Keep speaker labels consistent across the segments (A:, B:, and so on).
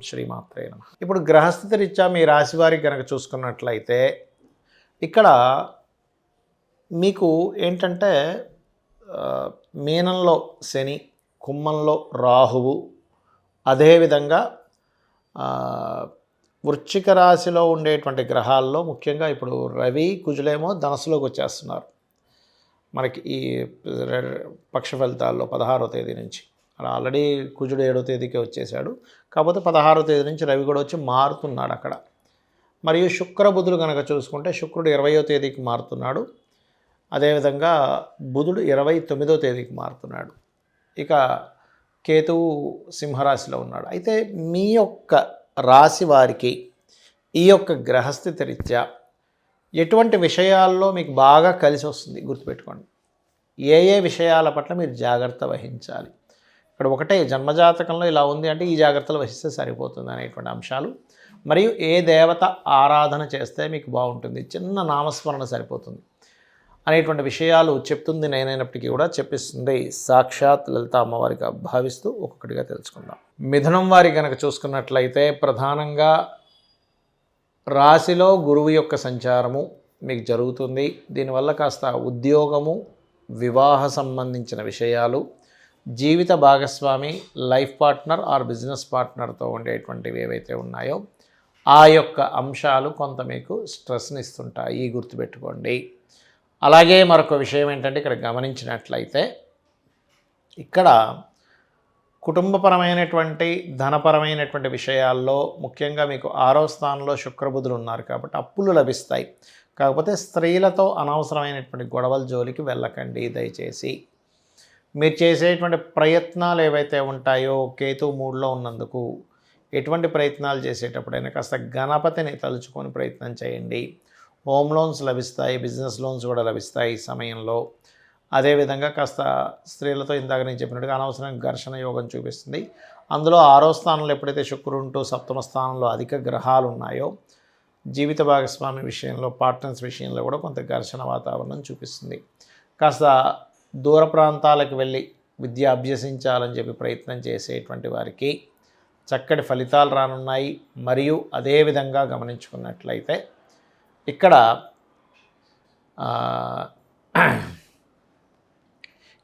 A: శ్రీమాత్రే నమః. ఇప్పుడు గ్రహస్థితి రీత్యా మీ రాశి వారికి కనుక చూసుకున్నట్లయితే ఇక్కడ మీకు ఏంటంటే మీనంలో శని, కుంభంలో రాహువు, అదేవిధంగా వృశ్చిక రాశిలో ఉండేటువంటి గ్రహాల్లో ముఖ్యంగా ఇప్పుడు రవి, కుజులేమో ధనస్సులోకి వచ్చేస్తున్నారు మనకి ఈ పక్ష ఫలితాల్లో 16వ తేదీ నుంచి. అలా ఆల్రెడీ కుజుడు 7వ తేదీకే వచ్చేసాడు, కాకపోతే 16వ తేదీ నుంచి రవి కూడా వచ్చి మారుతున్నాడు అక్కడ. మరియు శుక్ర బుధులు కనుక చూసుకుంటే శుక్రుడు 20వ తేదీకి మారుతున్నాడు, అదేవిధంగా బుధుడు 29వ తేదీకి మారుతున్నాడు. ఇక కేతువు సింహరాశిలో ఉన్నాడు. అయితే మీ యొక్క రాశి వారికి ఈ యొక్క గ్రహస్థితి రీత్యా ఎటువంటి విషయాల్లో మీకు బాగా కలిసి వస్తుంది గుర్తుపెట్టుకోండి. ఏ ఏ విషయాల పట్ల మీరు జాగ్రత్త వహించాలి. ఇక్కడ ఒకటే జన్మజాతకంలో ఇలా ఉంది అంటే ఈ జాగ్రత్తలు వహిస్తే సరిపోతుంది అనేటువంటి అంశాలు. మరియు ఏ దేవత ఆరాధన చేస్తే మీకు బాగుంటుంది, చిన్న నామస్మరణ సరిపోతుంది అనేటువంటి విషయాలు చెప్తుంది నేనైనప్పటికీ కూడా చెప్పిస్తుంది సాక్షాత్ లలిత అమ్మవారిగా భావిస్తూ ఒక్కొక్కటిగా తెలుసుకుందాం. మిథునం వారి కనుక చూసుకున్నట్లయితే ప్రధానంగా రాశిలో గురువు యొక్క సంచారము మీకు జరుగుతుంది. దీనివల్ల కాస్త ఉద్యోగము, వివాహ సంబంధించిన విషయాలు, జీవిత భాగస్వామి, లైఫ్ పార్ట్నర్ ఆర్ బిజినెస్ పార్ట్నర్తో ఉండేటువంటివి ఏవైతే ఉన్నాయో ఆ యొక్క అంశాలు కొంత మీకు స్ట్రెస్ని ఇస్తుంటాయి, గుర్తుపెట్టుకోండి. అలాగే మరొక విషయం ఏంటంటే ఇక్కడ గమనించినట్లయితే ఇక్కడ కుటుంబపరమైనటువంటి ధనపరమైనటువంటి విషయాల్లో ముఖ్యంగా మీకు 6వ స్థానంలో శుక్రబుధులు ఉన్నారు కాబట్టి అప్పులు లభిస్తాయి. కాకపోతే స్త్రీలతో అనవసరమైనటువంటి గొడవల జోలికి వెళ్ళకండి దయచేసి. మీరు చేసేటువంటి ప్రయత్నాలు ఏవైతే ఉంటాయో కేతు 3లో ఉన్నందుకు ఎటువంటి ప్రయత్నాలు చేసేటప్పుడైనా కాస్త గణపతిని తలుచుకొని ప్రయత్నం చేయండి. హోమ్ లోన్స్ లభిస్తాయి, బిజినెస్ లోన్స్ కూడా లభిస్తాయి ఈ సమయంలో. అదేవిధంగా కాస్త స్త్రీలతో ఇందాక నేను చెప్పినట్టుగా అనవసరంగా ఘర్షణ యోగం చూపిస్తుంది. అందులో 6వ స్థానంలో ఎప్పుడైతే శుక్రుడు 7వ స్థానంలో అధిక గ్రహాలు ఉన్నాయో జీవిత భాగస్వామి విషయంలో, పార్ట్నర్స్ విషయంలో కూడా కొంత ఘర్షణ వాతావరణం చూపిస్తుంది. కాస్త దూర ప్రాంతాలకు వెళ్ళి విద్య అభ్యసించాలని చెప్పి ప్రయత్నం చేసేటువంటి వారికి చక్కటి ఫలితాలు రానున్నాయి. మరియు అదేవిధంగా గమనించుకున్నట్లయితే ఇక్కడ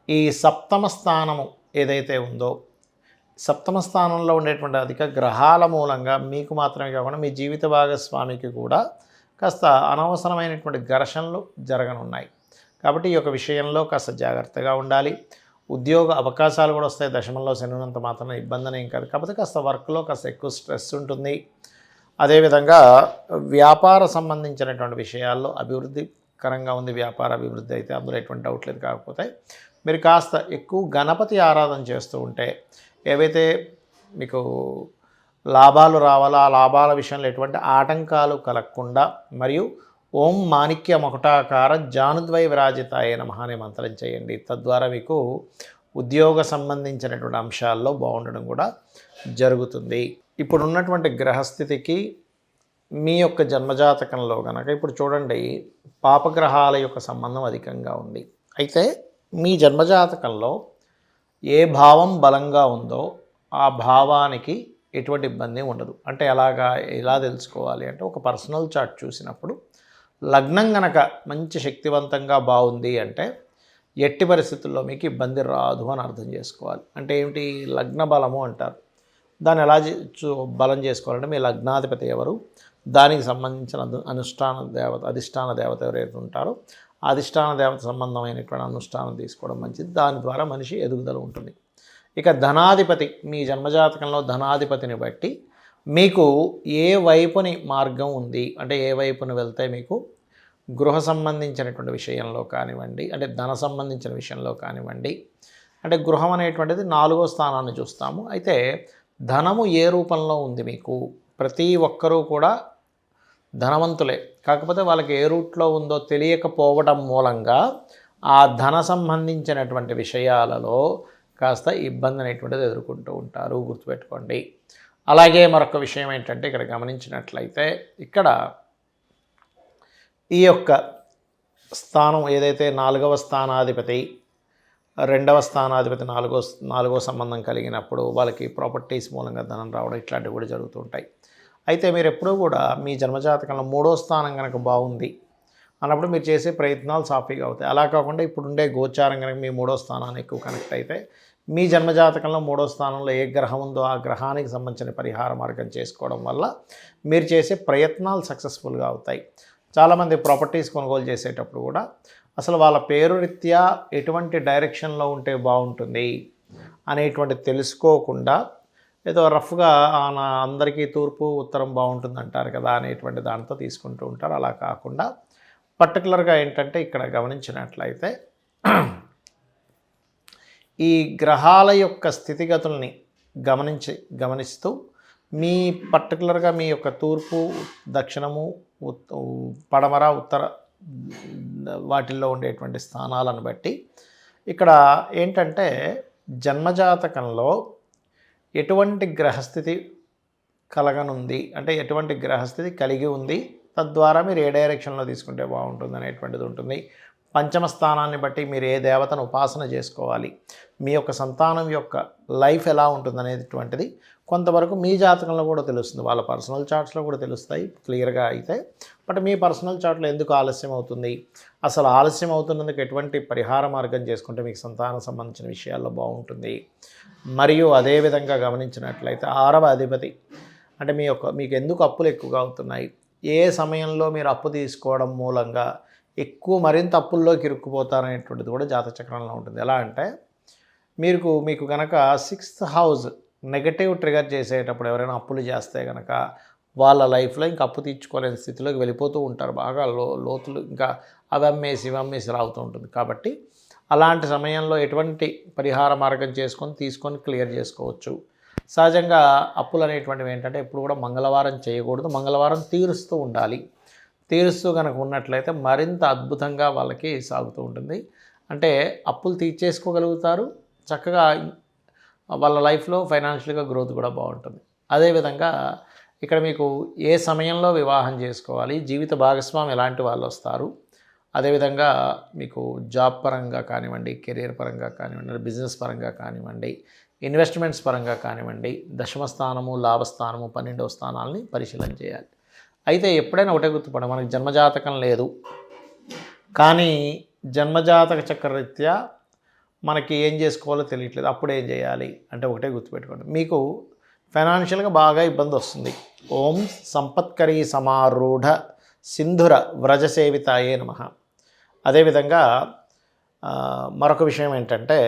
A: ఈ 7వ స్థానము ఏదైతే ఉందో 7వ స్థానంలో ఉండేటువంటి అధిక గ్రహాల మూలంగా మీకు మాత్రమే కాకుండా మీ జీవిత భాగస్వామికి కూడా కాస్త అనవసరమైనటువంటి ఘర్షణలు జరగనున్నాయి. కాబట్టి ఈ యొక్క విషయంలో కాస్త జాగ్రత్తగా ఉండాలి. ఉద్యోగ అవకాశాలు కూడా వస్తాయి. దశమంలో శని ఉన్నంత మాత్రమే ఇబ్బంది ఏం కాదు, కాకపోతే కాస్త వర్క్లో కాస్త ఎక్కువ స్ట్రెస్ ఉంటుంది. అదేవిధంగా వ్యాపార సంబంధించినటువంటి విషయాల్లో అభివృద్ధికరంగా ఉంది. వ్యాపార అభివృద్ధి అయితే అందులో ఎటువంటి డౌట్ లేదు. కాకపోతే మీరు కాస్త ఎక్కువ గణపతి ఆరాధన చేస్తూ ఉంటే ఏవైతే మీకు లాభాలు రావాలో ఆ లాభాల విషయంలో ఎటువంటి ఆటంకాలు కలగకుండా మరియు ఓం మాణిక్య మకుటాకార జానుద్వై విరాజితాయ నమః అనే మంత్రం చేయండి. తద్వారా మీకు ఉద్యోగ సంబంధించినటువంటి అంశాల్లో బాగుండడం కూడా జరుగుతుంది. ఇప్పుడు ఉన్నటువంటి గ్రహస్థితికి మీ యొక్క జన్మజాతకంలో కనుక ఇప్పుడు చూడండి పాపగ్రహాల యొక్క సంబంధం అధికంగా ఉంది. అయితే మీ జన్మజాతకంలో ఏ భావం బలంగా ఉందో ఆ భావానికి ఎటువంటి ఇబ్బంది ఉండదు. అంటే ఎలా తెలుసుకోవాలి అంటే ఒక పర్సనల్ చార్ట్ చూసినప్పుడు లగ్నం కనుక మంచి శక్తివంతంగా బాగుంది అంటే ఎట్టి పరిస్థితుల్లో మీకు ఇబ్బంది రాదు అని అర్థం చేసుకోవాలి. అంటే ఏమిటి లగ్న బలము అంటారు. దాన్ని ఎలా బలం చేసుకోవాలంటే మీ లగ్నాధిపతి ఎవరు, దానికి సంబంధించిన అధిష్టాన దేవత ఎవరైతే ఉంటారో అధిష్టాన దేవత సంబంధమైనటువంటి అనుష్ఠానం తీసుకోవడం మంచిది. దాని ద్వారా మనిషి ఎదుగుదల ఉంటుంది. ఇక ధనాధిపతి మీ జన్మజాతకంలో ధనాధిపతిని బట్టి మీకు ఏ వైపుని మార్గం ఉంది అంటే ఏ వైపుని వెళ్తే మీకు గృహ సంబంధించినటువంటి విషయంలో కానివ్వండి, అంటే ధన సంబంధించిన విషయంలో కానివ్వండి, అంటే గృహం అనేటువంటిది 4వ స్థానాన్ని చూస్తాము. అయితే ధనము ఏ రూపంలో ఉంది మీకు, ప్రతి ఒక్కరూ కూడా ధనవంతులే, కాకపోతే వాళ్ళకి ఏ రూట్లో ఉందో తెలియకపోవడం మూలంగా ఆ ధన సంబంధించినటువంటి విషయాలలో కాస్త ఇబ్బంది అనేటువంటిది ఎదుర్కొంటూ ఉంటారు, గుర్తుపెట్టుకోండి. అలాగే మరొక విషయం ఏంటంటే ఇక్కడ గమనించినట్లయితే ఇక్కడ ఈ యొక్క స్థానం ఏదైతే 4వ స్థానాధిపతి రెండవ స్థానాధిపతి నాలుగో సంబంధం కలిగినప్పుడు వాళ్ళకి ప్రాపర్టీస్ మూలంగా ధనం రావడం ఇట్లాంటివి కూడా జరుగుతుంటాయి. అయితే మీరు ఎప్పుడూ కూడా మీ జన్మజాతకంలో 3వ స్థానం కనుక బాగుంది అన్నప్పుడు మీరు చేసే ప్రయత్నాలు సాఫీగా అవుతాయి. అలా కాకుండా ఇప్పుడుండే గోచారం కనుక మీ 3వ స్థానాన్ని ఎక్కువ కనెక్ట్ అయితే మీ జన్మజాతకంలో 3వ స్థానంలో ఏ గ్రహం ఉందో ఆ గ్రహానికి సంబంధించిన పరిహార మార్గం చేసుకోవడం వల్ల మీరు చేసే ప్రయత్నాలు సక్సెస్ఫుల్గా అవుతాయి. చాలామంది ప్రాపర్టీస్ కొనుగోలు చేసేటప్పుడు కూడా అసలు వాళ్ళ పేరు రీత్యా ఎటువంటి డైరెక్షన్లో ఉంటే బాగుంటుంది అనేటువంటి తెలుసుకోకుండా ఏదో రఫ్గా అందరికీ తూర్పు ఉత్తరం బాగుంటుంది అంటారు కదా అనేటువంటి దాంతో తీసుకుంటూ ఉంటారు. అలా కాకుండా పర్టికులర్గా ఏంటంటే ఇక్కడ గమనించినట్లయితే ఈ గ్రహాల యొక్క స్థితిగతుల్ని గమనిస్తూ మీ పర్టికులర్గా మీ యొక్క తూర్పు దక్షిణము పడమర ఉత్తర వాటిల్లో ఉండేటువంటి స్థానాలను బట్టి ఇక్కడ ఏంటంటే జన్మజాతకంలో ఎటువంటి గ్రహస్థితి కలగనుంది అంటే ఎటువంటి గ్రహస్థితి కలిగి ఉంది, తద్వారా మీరు ఏ డైరెక్షన్లో తీసుకుంటే బాగుంటుంది అనేటువంటిది ఉంటుంది. పంచమ స్థానాన్ని బట్టి మీరు ఏ దేవతను ఉపాసన చేసుకోవాలి, మీ యొక్క సంతానం యొక్క లైఫ్ ఎలా ఉంటుంది అనేటువంటిది కొంతవరకు మీ జాతకంలో కూడా తెలుస్తుంది. వాళ్ళ పర్సనల్ చార్ట్స్లో కూడా తెలుస్తాయి క్లియర్గా అయితే. బట్ మీ పర్సనల్ చార్ట్లో ఎందుకు ఆలస్యం అవుతుంది, అసలు ఆలస్యం అవుతున్నందుకు ఎటువంటి పరిహార మార్గం చేసుకుంటే మీకు సంతానం సంబంధించిన విషయాల్లో బాగుంటుంది. మరియు అదేవిధంగా గమనించినట్లయితే 6వ అధిపతి అంటే మీకు ఎందుకు అప్పులు ఎక్కువగా అవుతున్నాయి, ఏ సమయంలో మీరు అప్పు తీసుకోవడం మూలంగా మరింత అప్పుల్లోకి ఇరుక్కుపోతారనేటువంటిది కూడా జాతక చక్రంలో ఉంటుంది. ఎలా అంటే మీకు కనుక 6th హౌస్ నెగటివ్ ట్రిగర్ చేసేటప్పుడు ఎవరైనా అప్పులు చేస్తే కనుక వాళ్ళ లైఫ్లో ఇంకా అప్పు తీర్చుకోలేని స్థితిలోకి వెళ్ళిపోతూ ఉంటారు. బాగా లోతులు ఇంకా ఇవమ్మేసి రావుతూ ఉంటుంది. కాబట్టి అలాంటి సమయంలో ఎటువంటి పరిహార మార్గం తీసుకొని క్లియర్ చేసుకోవచ్చు. సహజంగా అప్పులు అనేటువంటివి ఏంటంటే ఎప్పుడు కూడా మంగళవారం చేయకూడదు, మంగళవారం తీరుస్తూ ఉండాలి. తీరుస్తూ కనుక ఉన్నట్లయితే మరింత అద్భుతంగా వాళ్ళకి సాగుతూ ఉంటుంది. అంటే అప్పులు తీర్చేసుకోగలుగుతారు, చక్కగా వాళ్ళ లైఫ్లో ఫైనాన్షియల్గా గ్రోత్ కూడా బాగుంటుంది. అదేవిధంగా ఇక్కడ మీకు ఏ సమయంలో వివాహం చేసుకోవాలి, జీవిత భాగస్వామి ఎలాంటి వాళ్ళు వస్తారు, అదేవిధంగా మీకు జాబ్ పరంగా కానివ్వండి, కెరీర్ పరంగా కానివ్వండి, బిజినెస్ పరంగా కానివ్వండి, ఇన్వెస్ట్మెంట్స్ పరంగా కానివ్వండి, దశమ స్థానము, లాభస్థానము, 12వ స్థానాలని పరిశీలన చేయాలి. అయితే ఎప్పుడైనా ఒకటే గుర్తుపడ, మనకి జన్మజాతకం లేదు కానీ జన్మజాతక చక్రరీత్యా మనకి ఏం చేసుకోవాలో తెలియట్లేదు, అప్పుడు ఏం చేయాలి అంటే ఒకటే గుర్తుపెట్టుకోండి, మీకు ఫైనాన్షియల్గా బాగా ఇబ్బంది వస్తుంది. ఓం సంపత్కరీ సమారూఢ సింధుర వ్రజసేవితాయే నమః. అదేవిధంగా మరొక విషయం ఏంటంటే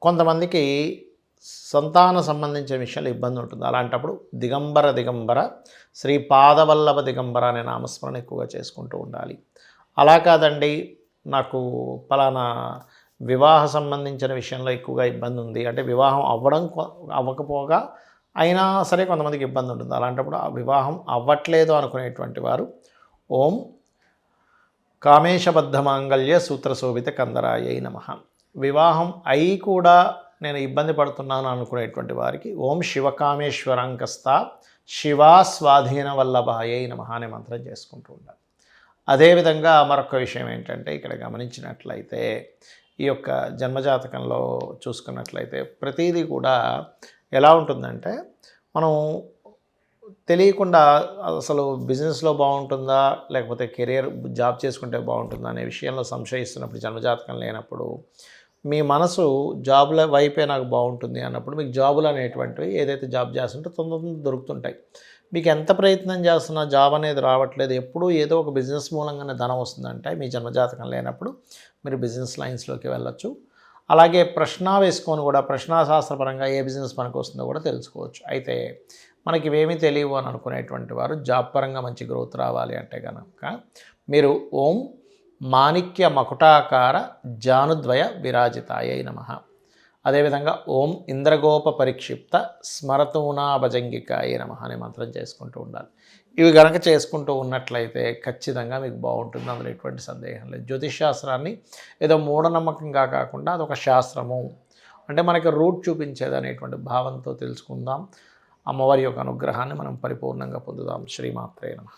A: కొంతమందికి సంతాన సంబంధించిన విషయాలు ఇబ్బంది ఉంటుంది. అలాంటప్పుడు దిగంబర శ్రీ పాదవల్లభ దిగంబర అనే నామస్మరణ ఎక్కువగా చేసుకుంటూ ఉండాలి. అలా కాదండి నాకు పలానా వివాహ సంబంధించిన విషయంలో ఎక్కువగా ఇబ్బంది ఉంది అంటే వివాహం అవ్వకపోగా అయినా సరే కొంతమందికి ఇబ్బంది ఉంటుంది. అలాంటప్పుడు ఆ వివాహం అవ్వట్లేదు అనుకునేటువంటి వారు ఓం కామేశబద్ధ మాంగళ్య సూత్రశోభిత కందరాయై నమః. వివాహం అయి కూడా నేను ఇబ్బంది పడుతున్నాను అనుకునేటువంటి వారికి ఓం శివకామేశ్వరాంకస్త శివా స్వాధీన వల్లభాయై నమః అనే మంత్రం చేసుకుంటూ ఉండాలి. అదేవిధంగా మరొక విషయం ఏంటంటే ఇక్కడ గమనించినట్లయితే ఈ యొక్క జన్మజాతకంలో చూసుకున్నట్లయితే ప్రతిదీ కూడా ఎలా ఉంటుందంటే మనం తెలియకుండా అసలు బిజినెస్లో బాగుంటుందా లేకపోతే కెరియర్ జాబ్ చేసుకుంటే బాగుంటుందా అనే విషయంలో సంశయిస్తున్నప్పుడు జన్మజాతకం లేనప్పుడు మీ మనసు జాబ్ల వైపే నాకు బాగుంటుంది అన్నప్పుడు మీకు జాబులు అనేటువంటివి ఏదైతే జాబ్ చేస్తుంటే తొందరగా దొరుకుతుంటాయి. మీకు ఎంత ప్రయత్నం చేస్తున్నా జాబ్ అనేది రావట్లేదు, ఎప్పుడూ ఏదో ఒక బిజినెస్ మూలంగానే ధనం వస్తుందంటే మీ జన్మజాతకం లేనప్పుడు మీరు బిజినెస్ లైన్స్లోకి వెళ్ళొచ్చు. అలాగే ప్రశ్న వేసుకొని కూడా ప్రశ్నాశాస్త్రపరంగా ఏ బిజినెస్ మనకు వస్తుందో కూడా తెలుసుకోవచ్చు. అయితే మనకి ఇవేమీ తెలియవు అని అనుకునేటువంటి వారు జాబ్ పరంగా మంచి గ్రోత్ రావాలి అంటే కనుక మీరు ఓం మాణిక్య మకుటాకార జానుద్వయ విరాజితాయై నమః. అదేవిధంగా ఓం ఇంద్రగోప పరిక్షిప్త స్మరతూనాభజంగికాయై నమః అనే మంత్రం చేసుకుంటూ ఉండాలి. ఇవి కనుక చేసుకుంటూ ఉన్నట్లయితే ఖచ్చితంగా మీకు బాగుంటుంది, అందులో ఎటువంటి సందేహం లేదు. జ్యోతిష్ శాస్త్రాన్ని ఏదో మూఢనమ్మకంగా కాకుండా అదొక శాస్త్రము అంటే మనకి రూట్ చూపించేది అనేటువంటి భావంతో తెలుసుకుందాం. అమ్మవారి యొక్క అనుగ్రహాన్ని మనం పరిపూర్ణంగా పొందుదాం. శ్రీమాత్రే నమః.